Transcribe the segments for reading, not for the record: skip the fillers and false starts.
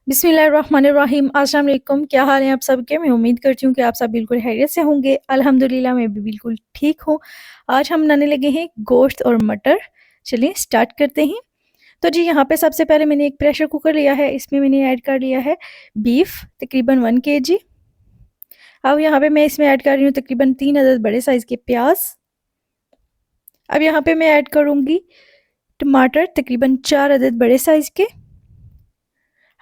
बिस्मिल्लाहिर्रहमानिर्रहीम। अस्सलाम वालेकुम। क्या हाल है आप सबके? मैं उम्मीद करती हूँ कि आप सब बिल्कुल खैरियत से होंगे। अल्हम्दुलिल्लाह मैं भी बिल्कुल ठीक हूँ। आज हम बनाने लगे हैं गोश्त और मटर। चलिए स्टार्ट करते हैं। तो जी यहाँ पे सबसे पहले मैंने एक प्रेशर कुकर लिया है, इसमें मैंने ऐड कर लिया है बीफ तकरीबन 1 केजी। अब यहाँ पे मैं इसमें ऐड कर रही हूँ तकरीबन 3 अदद बड़े साइज़ के प्याज। अब यहाँ पे मैं ऐड करूँगी टमाटर तकरीबन 4 अदद बड़े साइज़ के।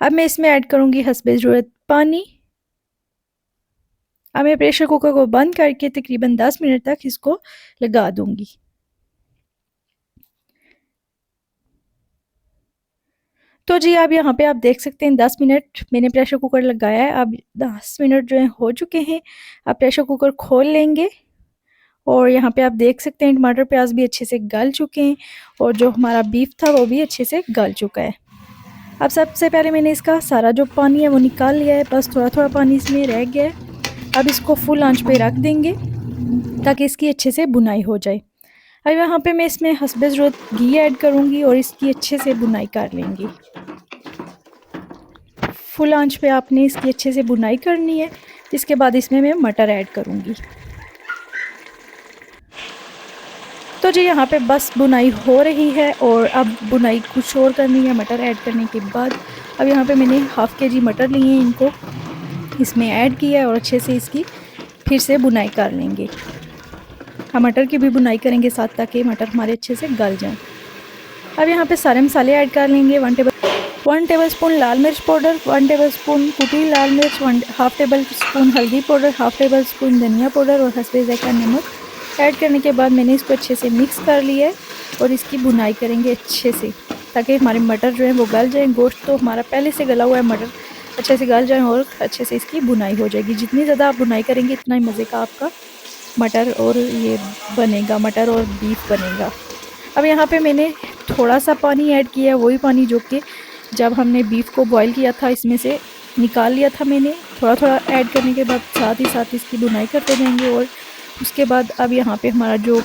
अब मैं इसमें ऐड करूँगी हस्बे ज़रूरत पानी। अब मैं प्रेशर कुकर को बंद करके तकरीबन 10 मिनट तक इसको लगा दूंगी। तो जी अब यहाँ पे आप देख सकते हैं 10 मिनट मैंने प्रेशर कुकर लगाया है। अब 10 मिनट जो है हो चुके हैं। अब प्रेशर कुकर खोल लेंगे और यहाँ पे आप देख सकते हैं टमाटर प्याज भी अच्छे से गल चुके हैं और जो हमारा बीफ था वो भी अच्छे से गल चुका है। अब सबसे पहले मैंने इसका सारा जो पानी है वो निकाल लिया है, बस थोड़ा थोड़ा पानी इसमें रह गया है। अब इसको फुल आंच पे रख देंगे ताकि इसकी अच्छे से बुनाई हो जाए। अब यहाँ पे मैं इसमें हस्बे ज़रूरत घी ऐड करूँगी और इसकी अच्छे से बुनाई कर लेंगी। फुल आंच पे आपने इसकी अच्छे से बुनाई करनी है। इसके बाद इसमें मैं मटर ऐड करूँगी। तो जी यहाँ पे बस बुनाई हो रही है और अब बुनाई कुछ और करनी है मटर ऐड करने के बाद। अब यहाँ पे मैंने हाफ़ केजी मटर लिए हैं, इनको इसमें ऐड किया है और अच्छे से इसकी फिर से बुनाई कर लेंगे। हम मटर की भी बुनाई करेंगे साथ ताकि मटर हमारे अच्छे से गल जाएं। अब यहाँ पे सारे मसाले ऐड कर लेंगे। 1 टेबल स्पून लाल मिर्च पाउडर, 1 टेबल स्पून कुटी लाल मिर्च, 1/2 टेबल स्पून हल्दी पाउडर, 1/2 टेबल स्पून धनिया पाउडर और हस्बे ज़ायक़ा नमक ऐड करने के बाद मैंने इसको अच्छे से मिक्स कर लिया है और इसकी बुनाई करेंगे अच्छे से ताकि हमारे मटर जो है वो गल जाएँ। गोश्त तो हमारा पहले से गला हुआ है, मटर अच्छे से गल जाए और अच्छे से इसकी बुनाई हो जाएगी। जितनी ज़्यादा आप बुनाई करेंगे इतना ही मज़े का आपका मटर और ये बनेगा, मटर और बीफ बनेगा। अब यहाँ पे मैंने थोड़ा सा पानी ऐड किया है, वही पानी जो कि जब हमने बीफ को बॉईल किया था इसमें से निकाल लिया था मैंने। थोड़ा थोड़ा ऐड करने के बाद साथ ही साथ इसकी बुनाई करते जाएंगे और उसके बाद अब यहाँ पे हमारा जो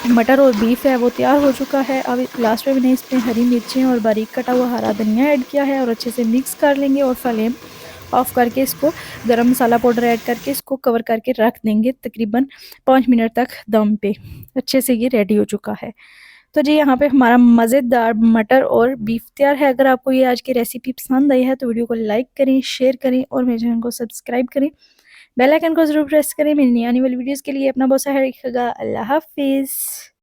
मटर और बीफ है वो तैयार हो चुका है। अब लास्ट में मैंने इसमें हरी मिर्चें और बारीक कटा हुआ हरा धनिया ऐड किया है और अच्छे से मिक्स कर लेंगे और फ्लेम ऑफ करके इसको गरम मसाला पाउडर ऐड करके इसको कवर करके रख देंगे तकरीबन 5 मिनट तक दम पे। अच्छे से ये रेडी हो चुका है। तो जी यहाँ पे हमारा मज़ेदार मटर और बीफ तैयार है। अगर आपको ये आज की रेसिपी पसंद आई है तो वीडियो को लाइक करें, शेयर करें और मेरे चैनल को सब्सक्राइब करें। बेल आइकन को ज़रूर प्रेस करें मेरी नई आने वाली वीडियोज़ के लिए। अपना बहुत सा ख्याल रखिएगा। अल्लाह हाफिज़।